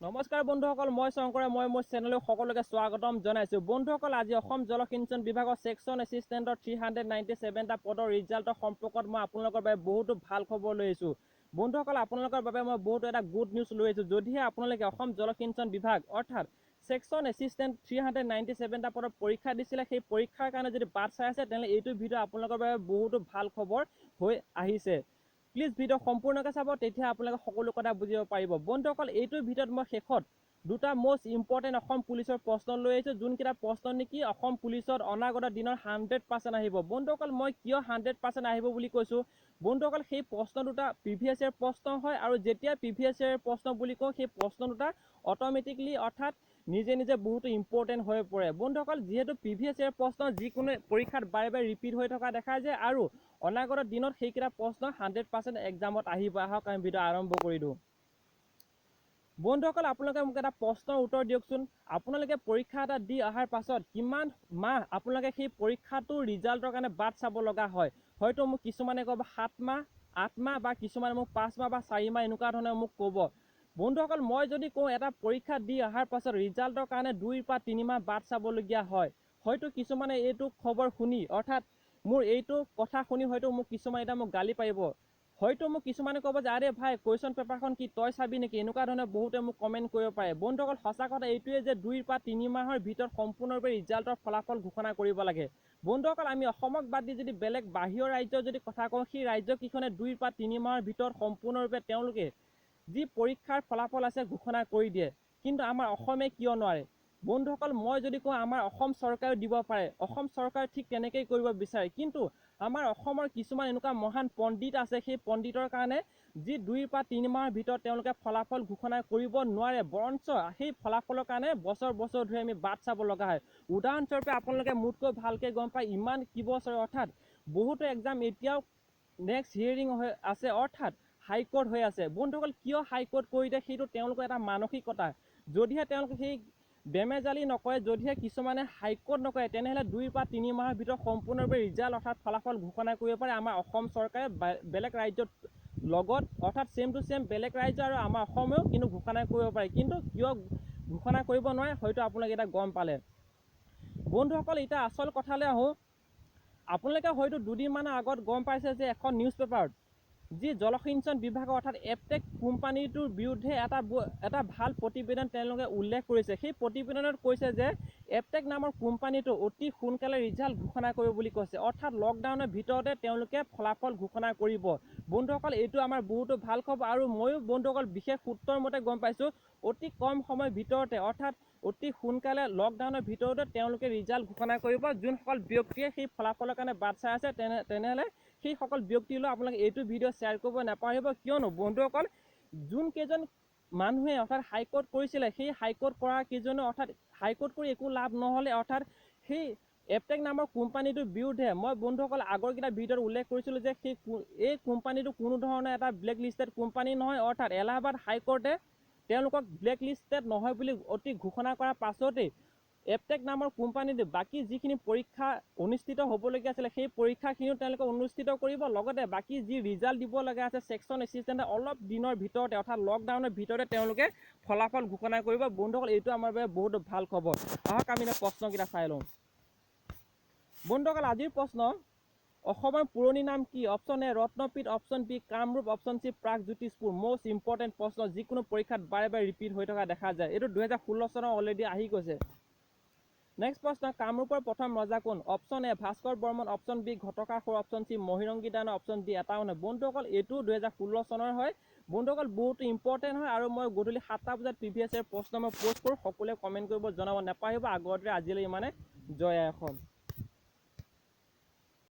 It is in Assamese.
নমস্কাৰ বন্ধুসকল, মই শংকৰে মই মোৰ চেনেললৈ সকলোকে স্বাগতম জনাইছোঁ। বন্ধুসকল, আজি অসম জলসিঞ্চন বিভাগৰ ছেকশ্যন এছিষ্টেণ্টৰ 397টা পদৰ ৰিজাল্টৰ সম্পৰ্কত মই আপোনালোকৰ বাবে বহুতো ভাল খবৰ লৈ আহিছোঁ। বন্ধুসকল, আপোনালোকৰ বাবে মই বহুতো এটা গুড নিউজ লৈ আহিছোঁ। যদিহে আপোনালোকে অসম জলসিঞ্চন বিভাগ অৰ্থাৎ ছেকশ্যন এছিষ্টেণ্ট 397টা পদৰ পৰীক্ষা দিছিলে, সেই পৰীক্ষাৰ কাৰণে যদি বাট চাই আছে তেনেহ'লে এইটো ভিডিঅ' আপোনালোকৰ বাবে বহুতো ভাল খবৰ হৈ আহিছে। প্লিজ ভিডিঅ' সম্পূৰ্ণকৈ চাব, তেতিয়া আপোনালোকে সকলো কথা বুজিব পাৰিব। বন্ধুসকল, এইটো ভিডিঅ'ত মই শেষত দুটা মষ্ট ইম্পৰ্টেণ্ট অসম পুলিচৰ প্ৰশ্ন লৈ আহিছোঁ, যোনকেইটা প্ৰশ্ন নেকি অসম পুলিচত অনাগত দিনৰ 100% আহিব। বন্ধুসকল, মই কিয় 100% আহিব বুলি কৈছোঁ, বন্ধুসকল সেই প্ৰশ্ন দুটা প্ৰিভিয়াছ ইয়েৰ প্ৰশ্ন হয়, আৰু যেতিয়া প্ৰিভিয়াছ ইয়েৰ প্ৰশ্ন বুলি কওঁ সেই প্ৰশ্ন দুটা অট'মেটিকলি অৰ্থাৎ নিজে নিজে বহুতো ইম্পৰ্টেণ্ট হৈ পৰে। বন্ধুসকল, যিহেতু প্ৰিভিয়াছ ইয়েৰ প্ৰশ্ন যিকোনো পৰীক্ষাত বাৰে বাৰে ৰিপিট হৈ থকা দেখা যায়, আৰু অনাগত দিনত সেইকেইটা প্ৰশ্ন 100% এক্সামত আহিব। আহক আমি ভিডিঅ' আৰম্ভ কৰি দিওঁ। বন্ধুসকল, আপোনালোকে মোক এটা প্ৰশ্নৰ উত্তৰ দিয়কচোন। আপোনালোকে পৰীক্ষা এটা দি অহাৰ পাছত কিমান মাহ আপোনালোকে সেই পৰীক্ষাটোৰ ৰিজাল্টৰ কাৰণে বাট চাব লগা হয়? হয়তো মোক কিছুমানে ক'ব 7 মাহ, 8 মাহ, বা কিছুমানে মোক 5 মাহ বা 4 মাহ এনেকুৱা ধৰণে মোক ক'ব। বন্ধুসকল, মই যদি কওঁ এটা পৰীক্ষা দি অহাৰ পাছত ৰিজাল্টৰ কাৰণে 2 পৰা 3 মাহ বাট চাবলগীয়া হয়, হয়তো কিছুমানে এইটো খবৰ শুনি অৰ্থাৎ মোৰ এইটো কথা শুনি হয়তো মোক কিছুমানে এতিয়া মোক গালি পাৰিব। হয়তো মোক কিছুমানে ক'ব যে আৰে ভাই কুৱেশ্যন পেপাৰখন কি তই চাবি নেকি, এনেকুৱা ধৰণে বহুতে মোক কমেণ্ট কৰিব পাৰে। বন্ধুসকল, সঁচা কথা এইটোৱে যে 2 পৰা 3 মাহৰ ভিতৰত সম্পূৰ্ণৰূপে ৰিজাল্টৰ ফলাফল ঘোষণা কৰিব লাগে। বন্ধুসকল, আমি অসমক বাদ দি যদি বেলেগ বাহিৰৰ ৰাজ্যৰ যদি কথা কওঁ, সেই ৰাজ্যকেইখনে 2 পৰা 3 মাহৰ ভিতৰত সম্পূৰ্ণৰূপে তেওঁলোকে যি পৰীক্ষাৰ ফলাফল আছে ঘোষণা কৰি দিয়ে, কিন্তু আমাৰ অসমে কিয় নোৱাৰে? বন্ধুসকল, মই যদি কওঁ আমাৰ অসম চৰকাৰেও দিব পাৰে, অসম চৰকাৰে ঠিক তেনেকেই কৰিব বিচাৰে, কিন্তু আমাৰ অসমৰ কিছুমান এনেকুৱা মহান পণ্ডিত আছে, সেই পণ্ডিতৰ কাৰণে যি 2 পৰা 3 মাহৰ ভিতৰত তেওঁলোকে ফলাফল ঘোষণা কৰিব নোৱাৰে, বৰঞ্চ সেই ফলাফলৰ কাৰণে বছৰ বছৰ ধৰি আমি বাট চাব লগা হয়। উদাহৰণস্বৰূপে আপোনালোকে মোতকৈ ভালকৈ গম পায় ইমান কেইবছৰ অৰ্থাৎ বহুতো এক্সাম এতিয়াও নেক্সট হিয়াৰিং হৈ আছে, অৰ্থাৎ হাইকোৰ্ট হৈ আছে। বন্ধুসকল, কিয় হাইকোৰ্ট কৰি দিয়ে সেইটো তেওঁলোকৰ এটা মানসিকতা। যদিহে তেওঁলোকে সেই বেমেজালি নকৰে, যদিহে কিছুমানে হাইকোৰ্ট নকৰে, তেনেহ'লে 2 পৰা 3 মাহৰ ভিতৰত সম্পূৰ্ণৰূপে ৰিজাল্ট অৰ্থাৎ ফলাফল ঘোষণা কৰিব পাৰে আমাৰ অসম চৰকাৰে বেলেগ ৰাজ্যত লগত, অৰ্থাৎ ছেম টু ছেম বেলেগ ৰাজ্য আৰু আমাৰ অসমেও কিন্তু ঘোষণা কৰিব পাৰে। কিন্তু কিয় ঘোষণা কৰিব নোৱাৰে হয়তো আপোনালোকে এতিয়া গম পালে। বন্ধুসকল, এতিয়া আচল কথালৈ আহোঁ। আপোনালোকে হয়তো দুদিনমানৰ আগত গম পাইছে যে এখন নিউজ পেপাৰত যি জলসিঞ্চন বিভাগৰ অৰ্থাৎ এপটেক কোম্পানীটোৰ বিৰুদ্ধে এটা ভাল প্ৰতিবেদন তেওঁলোকে উল্লেখ কৰিছে। সেই প্ৰতিবেদনত কৈছে যে এপটেক নামৰ কোম্পানীটো অতি সোনকালে ৰিজাল্ট ঘোষণা কৰিব বুলি কৈছে, অৰ্থাৎ লকডাউনৰ ভিতৰতে তেওঁলোকে ফলাফল ঘোষণা কৰিব। বন্ধুসকল, এইটো আমাৰ বহুতো ভাল খবৰ, আৰু ময়ো বন্ধুসকল বিশেষ সূত্ৰৰ মতে গম পাইছোঁ অতি কম সময়ৰ ভিতৰতে অৰ্থাৎ অতি সোনকালে লকডাউনৰ ভিতৰতে তেওঁলোকে ৰিজাল্ট ঘোষণা কৰিব। যোনসকল ব্যক্তিয়ে সেই ফলাফলৰ কাৰণে বাট চাই আছে তেনেহ'লে সেইসকল ব্যক্তিলৈ আপোনালোকে এইটো ভিডিঅ' শ্বেয়াৰ কৰিব নাপাহৰিব, কিয়নো বন্ধুসকল যোনকেইজন মানুহে অৰ্থাৎ হাইকোৰ্ট কৰিছিলে, সেই হাইকোৰ্ট কৰা কেইজনে অৰ্থাৎ হাইকোৰ্ট কৰি একো লাভ নহ'লে, অৰ্থাৎ সেই এপটেক নামৰ কোম্পানীটোৰ বিৰুদ্ধে মই বন্ধুসকল আগৰকেইটা ভিডিঅ'ত উল্লেখ কৰিছিলোঁ যে এই কোম্পানীটো কোনো ধৰণৰ এটা ব্লেক লিষ্টেড কোম্পানী নহয়, অৰ্থাৎ এলাহাবাদ হাইকোৰ্টে তেওঁলোকক ব্লেক লিষ্টেড নহয় বুলি অতি ঘোষণা কৰাৰ পাছতেই এপটেক নামৰ কোম্পানীটো বাকী যিখিনি পৰীক্ষা অনুষ্ঠিত হ'বলগীয়া আছিলে সেই পৰীক্ষাখিনিও তেওঁলোকে অনুষ্ঠিত কৰিব, লগতে বাকী যি ৰিজাল্ট দিব লগা আছে ছেকশ্যন এছিষ্টেণ্টে অলপ দিনৰ ভিতৰতে অৰ্থাৎ লকডাউনৰ ভিতৰতে তেওঁলোকে ফলাফল ঘোষণা কৰিব। বন্ধুসকল, এইটো আমাৰ বাবে বহুত ভাল খবৰ। আহক আমি এতিয়া প্ৰশ্নকেইটা চাই লওঁ। বন্ধুসকল, আজিৰ প্ৰশ্ন, অসমৰ পুৰণি নাম কি? Option A Ratnapith, option B Kamrup, option C Pragjyotishpur. Most important প্ৰশ্ন, যিকোনো পৰীক্ষাত বাৰে বাৰে ৰিপিট হৈ থকা দেখা যায়। এইটো 2016 চনৰ অলৰেডি আহি গৈছে। নেক্সট প্ৰশ্ন, কামৰূপৰ প্ৰথম ৰজা কোন? Option A Bhaskar Varman, option B Ghatakasur, option C Mahirangi Dan, option D এটাও নহয়। বন্ধুসকল, এইটো 2016 চনৰ হয়। বন্ধুসকল, বহুতো ইম্পৰ্টেণ্ট হয়, আৰু মই গধূলি 7টা বজাত প্ৰিভিয়াছ ইয়েৰ প্ৰশ্ন মই প'ষ্ট কৰোঁ, সকলোৱে কমেণ্ট কৰিব জনাব নাপাহৰিব। আগৰ দৰে আজিলৈ ইমানে, জয় আই অসম।